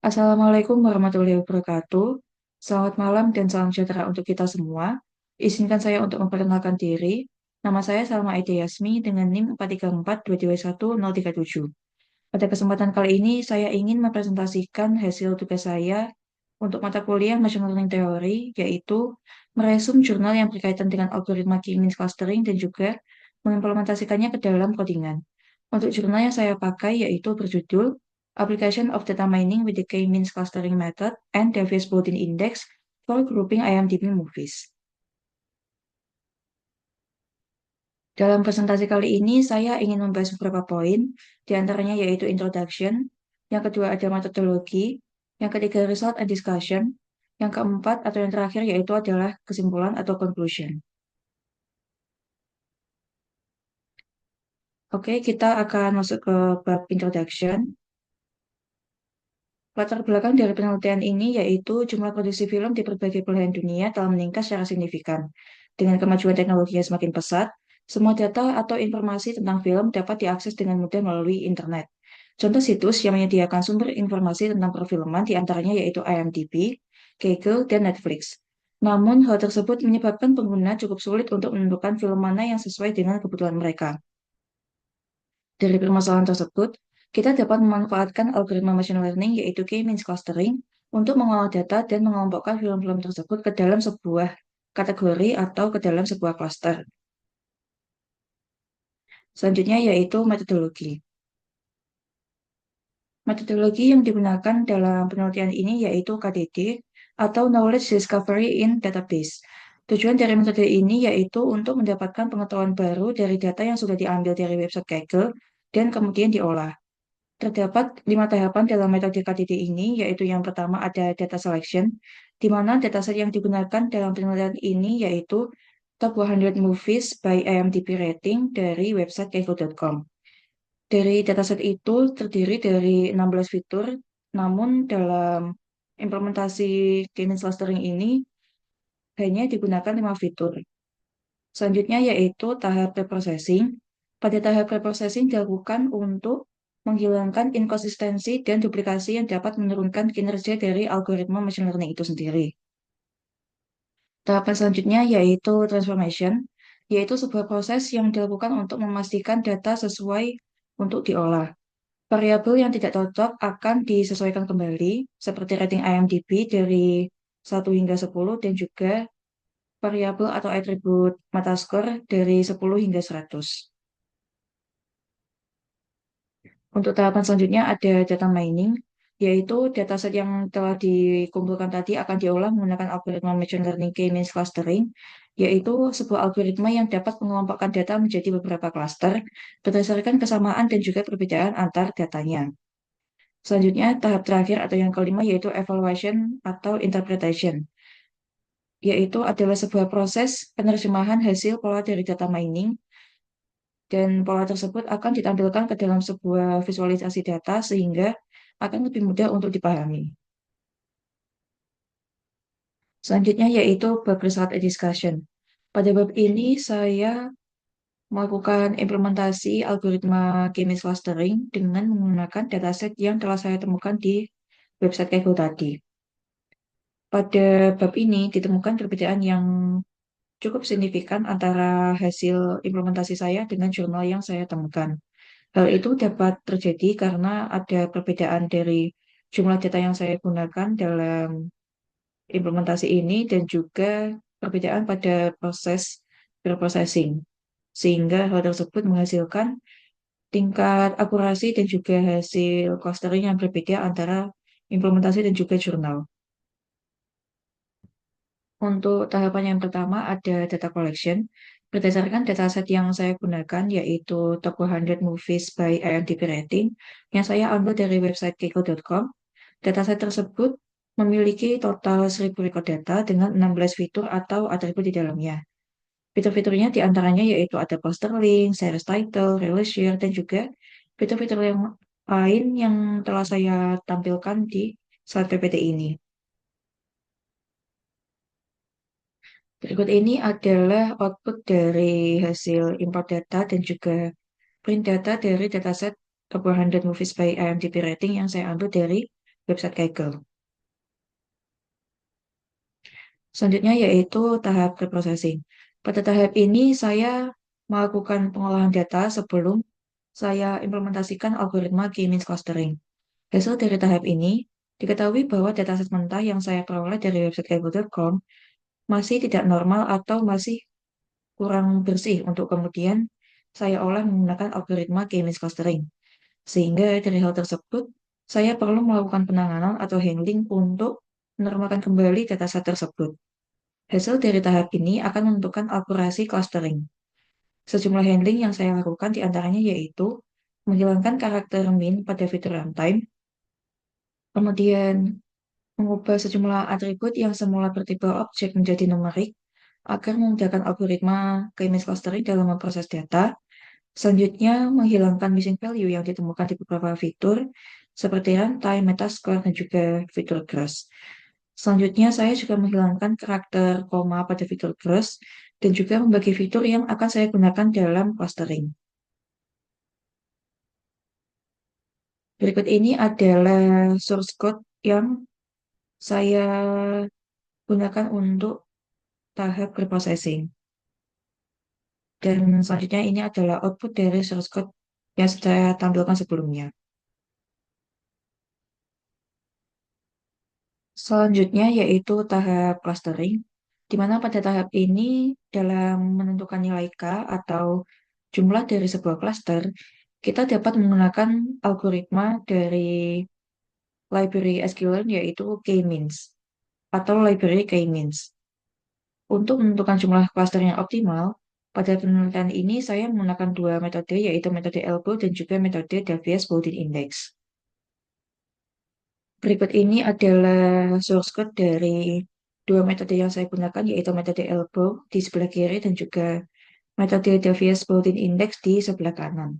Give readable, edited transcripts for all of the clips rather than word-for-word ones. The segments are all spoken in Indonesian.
Assalamualaikum warahmatullahi wabarakatuh. Selamat malam dan salam sejahtera untuk kita semua. Izinkan saya untuk memperkenalkan diri. Nama saya Salma Aida Yasmi dengan NIM 434221037. Pada kesempatan kali ini, saya ingin mempresentasikan hasil tugas saya untuk mata kuliah Machine Learning Theory, yaitu meresum jurnal yang berkaitan dengan algoritma K-means clustering dan juga mengimplementasikannya ke dalam codingan. Untuk jurnal yang saya pakai yaitu berjudul Application of Data Mining with the K-means Clustering Method and Davis Boolean Index for Grouping IMDb Movies. Dalam presentasi kali ini, saya ingin membahas beberapa poin, di antaranya yaitu introduction, yang kedua ada metodologi, yang ketiga result and discussion, yang keempat atau yang terakhir yaitu adalah kesimpulan atau conclusion. Oke, kita akan masuk ke bab introduction. Latar belakang dari penelitian ini yaitu jumlah produksi film di berbagai belahan dunia telah meningkat secara signifikan. Dengan kemajuan teknologi yang semakin pesat, semua data atau informasi tentang film dapat diakses dengan mudah melalui internet. Contoh situs yang menyediakan sumber informasi tentang perfilman diantaranya yaitu IMDb, Kaggle, dan Netflix. Namun, hal tersebut menyebabkan pengguna cukup sulit untuk menentukan film mana yang sesuai dengan kebutuhan mereka. Dari permasalahan tersebut, kita dapat memanfaatkan algoritma machine learning yaitu K-means clustering untuk mengolah data dan mengelompokkan film-film tersebut ke dalam sebuah kategori atau ke dalam sebuah cluster. Selanjutnya yaitu metodologi. Metodologi yang digunakan dalam penelitian ini yaitu KDD atau Knowledge Discovery in Database. Tujuan dari metode ini yaitu untuk mendapatkan pengetahuan baru dari data yang sudah diambil dari website Kaggle dan kemudian diolah. Terdapat 5 tahapan dalam metode KDD ini, yaitu yang pertama ada data selection, di mana dataset yang digunakan dalam penelitian ini yaitu Top 100 Movies by IMDb Rating dari website kaggle.com. Dari dataset itu terdiri dari 16 fitur, namun dalam implementasi k-means clustering ini hanya digunakan 5 fitur. Selanjutnya yaitu tahap preprocessing. Pada tahap preprocessing dilakukan untuk menghilangkan inkonsistensi dan duplikasi yang dapat menurunkan kinerja dari algoritma machine learning itu sendiri. Tahapan selanjutnya yaitu transformation, yaitu sebuah proses yang dilakukan untuk memastikan data sesuai untuk diolah. Variabel yang tidak cocok akan disesuaikan kembali, seperti rating IMDb dari 1 hingga 10 dan juga variabel atau atribut Metascore dari 10 hingga 100. Untuk tahapan selanjutnya ada data mining, yaitu dataset yang telah dikumpulkan tadi akan diolah menggunakan algoritma machine learning K-means clustering, yaitu sebuah algoritma yang dapat mengelompokkan data menjadi beberapa klaster berdasarkan kesamaan dan juga perbedaan antar datanya. Selanjutnya, tahap terakhir atau yang kelima yaitu evaluation atau interpretation, yaitu adalah sebuah proses penerjemahan hasil pola dari data mining dan pola tersebut akan ditampilkan ke dalam sebuah visualisasi data sehingga akan lebih mudah untuk dipahami. Selanjutnya yaitu bab result and discussion. Pada bab ini saya melakukan implementasi algoritma k-means clustering dengan menggunakan dataset yang telah saya temukan di website Kaggle tadi. Pada bab ini ditemukan perbedaan yang cukup signifikan antara hasil implementasi saya dengan jurnal yang saya temukan. Hal itu dapat terjadi karena ada perbedaan dari jumlah data yang saya gunakan dalam implementasi ini dan juga perbedaan pada proses preprocessing. Sehingga hal tersebut menghasilkan tingkat akurasi dan juga hasil clustering yang berbeda antara implementasi dan juga jurnal. Untuk tahapan yang pertama ada data collection. Berdasarkan dataset yang saya gunakan yaitu Top 100 Movies by IMDb Rating yang saya ambil dari website kiko.com. Dataset tersebut memiliki total 1000 record data dengan 16 fitur atau atribut di dalamnya. Fitur-fiturnya diantaranya yaitu ada poster link, series title, release year, dan juga fitur-fitur yang lain yang telah saya tampilkan di slide PPT ini. Berikut ini adalah output dari hasil import data dan juga print data dari dataset Top 100 Movies by IMDb Rating yang saya ambil dari website Kaggle. Selanjutnya yaitu tahap preprocessing. Pada tahap ini saya melakukan pengolahan data sebelum saya implementasikan algoritma K-means clustering. Hasil dari tahap ini, diketahui bahwa dataset mentah yang saya peroleh dari website kaggle.com masih tidak normal atau masih kurang bersih untuk kemudian saya olah menggunakan algoritma K-means clustering. Sehingga dari hal tersebut, saya perlu melakukan penanganan atau handling untuk menormalkan kembali dataset tersebut. Hasil dari tahap ini akan menentukan akurasi clustering. Sejumlah handling yang saya lakukan diantaranya yaitu menghilangkan karakter min pada fitur runtime, kemudian mengubah sejumlah atribut yang semula bertipe objek menjadi numerik agar memudahkan algoritma k-means clustering dalam memproses data. Selanjutnya, menghilangkan missing value yang ditemukan di beberapa fitur seperti runtime, metascore, dan juga fitur gross. Selanjutnya, saya juga menghilangkan karakter koma pada fitur gross dan juga membagi fitur yang akan saya gunakan dalam clustering. Berikut ini adalah source code yang saya gunakan untuk tahap preprocessing. Dan selanjutnya ini adalah output dari source code yang saya tampilkan sebelumnya. Selanjutnya yaitu tahap clustering, di mana pada tahap ini dalam menentukan nilai K atau jumlah dari sebuah cluster, kita dapat menggunakan algoritma dari library sklearn yaitu k-means atau library k-means. Untuk menentukan jumlah cluster yang optimal, pada penelitian ini saya menggunakan dua metode yaitu metode elbow dan juga metode Davies Bowden Index. Berikut ini adalah source code dari dua metode yang saya gunakan, yaitu metode elbow di sebelah kiri dan juga metode Davies Bowden Index di sebelah kanan.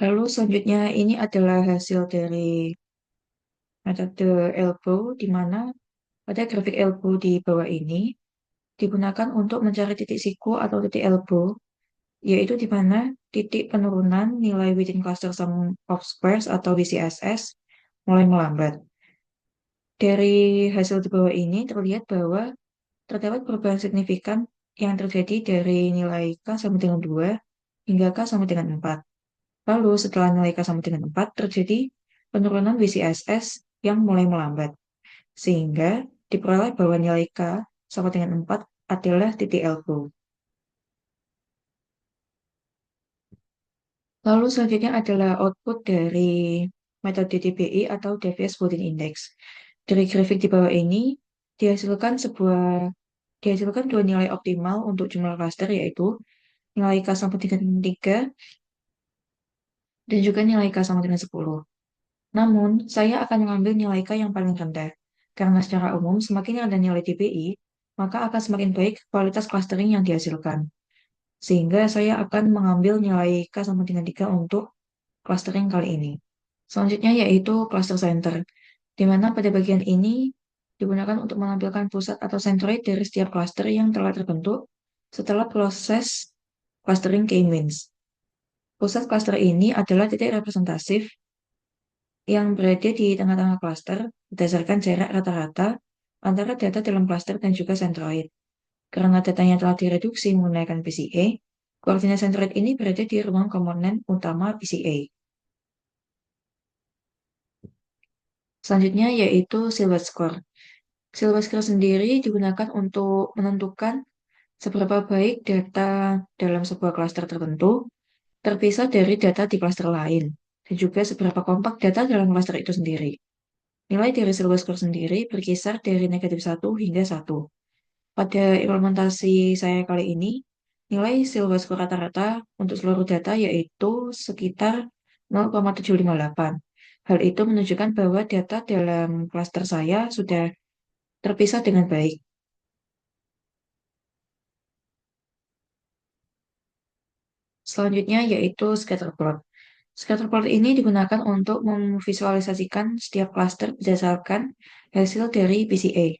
Lalu selanjutnya ini adalah hasil dari metode elbow, di mana pada grafik elbow di bawah ini digunakan untuk mencari titik siku atau titik elbow, yaitu di mana titik penurunan nilai within cluster sum of squares atau WCSS mulai melambat. Dari hasil di bawah ini terlihat bahwa terdapat perubahan signifikan yang terjadi dari nilai K sama dengan 2 hingga K sama dengan 4. Lalu setelah nilai K sama dengan 4 terjadi penurunan WCSS yang mulai melambat. Sehingga diperoleh bahwa nilai K sama dengan 4 adalah titik elbow. Lalu selanjutnya adalah output dari metode DBI atau Davies Bowden Index. Dari grafik di bawah ini dihasilkan dua nilai optimal untuk jumlah cluster yaitu nilai K sama dengan 3 dan juga nilai K sama dengan 10. Namun, saya akan mengambil nilai K yang paling rendah. Karena secara umum, semakin rendah nilai DBI, maka akan semakin baik kualitas clustering yang dihasilkan. Sehingga saya akan mengambil nilai K sama dengan 3 untuk clustering kali ini. Selanjutnya yaitu cluster center, di mana pada bagian ini digunakan untuk menampilkan pusat atau centroid dari setiap cluster yang telah terbentuk setelah proses clustering k-means. Pusat cluster ini adalah titik representatif yang berada di tengah-tengah cluster berdasarkan jarak rata-rata antara data dalam cluster dan juga centroid. Karena datanya telah direduksi menggunakan PCA, koordinat centroid ini berada di ruang komponen utama PCA. Selanjutnya yaitu silhouette score. Silhouette score sendiri digunakan untuk menentukan seberapa baik data dalam sebuah klaster tertentu terpisah dari data di klaster lain, dan juga seberapa kompak data dalam klaster itu sendiri. Nilai dari silhouette score sendiri berkisar dari -1 hingga 1. Pada implementasi saya kali ini, nilai silhouette score rata-rata untuk seluruh data yaitu sekitar 0,758. Hal itu menunjukkan bahwa data dalam klaster saya sudah terpisah dengan baik. Selanjutnya yaitu scatterplot. Scatterplot ini digunakan untuk memvisualisasikan setiap klaster berdasarkan hasil dari PCA.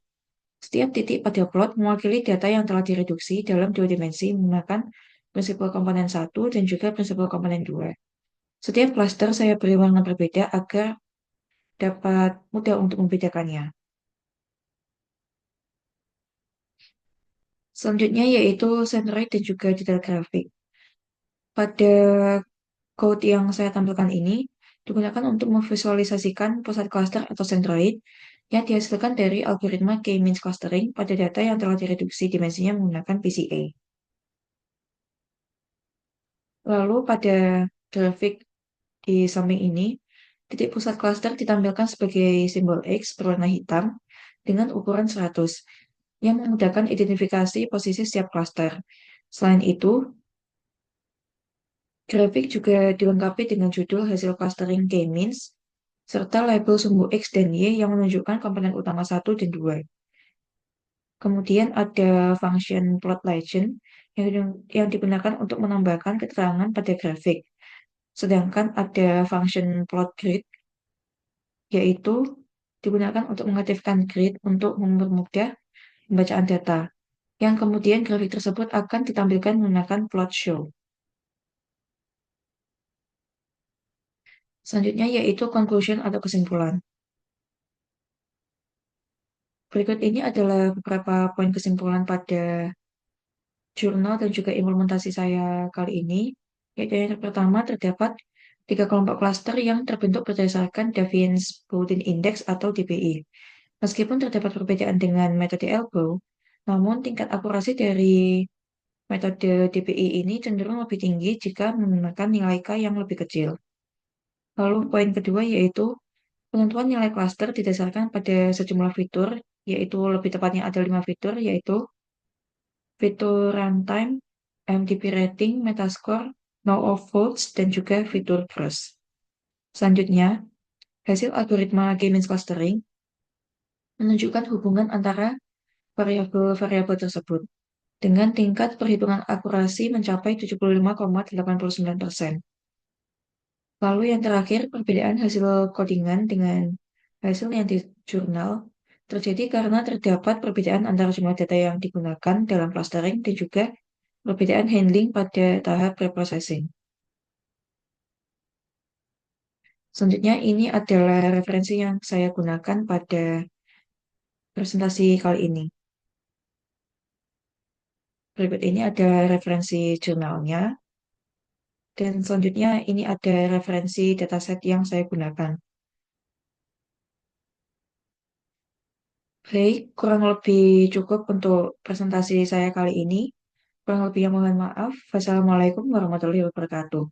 Setiap titik pada plot mewakili data yang telah direduksi dalam dua dimensi menggunakan prinsipal komponen 1 dan juga prinsipal komponen 2. Setiap klaster saya beri warna berbeda agar dapat mudah untuk membedakannya. Selanjutnya yaitu centroid dan juga detail grafik. Pada code yang saya tampilkan ini digunakan untuk memvisualisasikan pusat klaster atau centroid yang dihasilkan dari algoritma K-means clustering pada data yang telah direduksi dimensinya menggunakan PCA. Lalu pada grafik di samping ini, titik pusat klaster ditampilkan sebagai simbol X berwarna hitam dengan ukuran 100 yang memudahkan identifikasi posisi setiap klaster. Selain itu, grafik juga dilengkapi dengan judul hasil clustering K-means serta label sumbu X dan Y yang menunjukkan komponen utama 1 dan 2. Kemudian ada function plot legend yang digunakan untuk menambahkan keterangan pada grafik. Sedangkan ada function plot grid, yaitu digunakan untuk mengaktifkan grid untuk mempermudah pembacaan data, yang kemudian grafik tersebut akan ditampilkan menggunakan plot show. Selanjutnya yaitu conclusion atau kesimpulan. Berikut ini adalah beberapa poin kesimpulan pada jurnal dan juga implementasi saya kali ini. Yaitu yang pertama terdapat 3 kelompok klaster yang terbentuk berdasarkan Deviance-Bowden Index atau DBI. Meskipun terdapat perbedaan dengan metode elbow, namun tingkat akurasi dari metode DBI ini cenderung lebih tinggi jika menggunakan nilai K yang lebih kecil. Lalu poin kedua yaitu penentuan nilai klaster didasarkan pada sejumlah fitur, yaitu lebih tepatnya ada 5 fitur, yaitu fitur runtime, MTP rating, metascore, know of votes, dan juga fitur trust. Selanjutnya, hasil algoritma K-means clustering menunjukkan hubungan antara variabel-variabel tersebut dengan tingkat perhitungan akurasi mencapai 75,89%. Lalu yang terakhir, perbedaan hasil codingan dengan hasil yang di jurnal terjadi karena terdapat perbedaan antara jumlah data yang digunakan dalam clustering dan juga perbedaan handling pada tahap preprocessing. Selanjutnya, ini adalah referensi yang saya gunakan pada presentasi kali ini. Berikut ini ada referensi jurnalnya, dan selanjutnya ini ada referensi dataset yang saya gunakan. Baik, kurang lebih cukup untuk presentasi saya kali ini. Kurang lebihnya mohon maaf. Wassalamualaikum warahmatullahi wabarakatuh.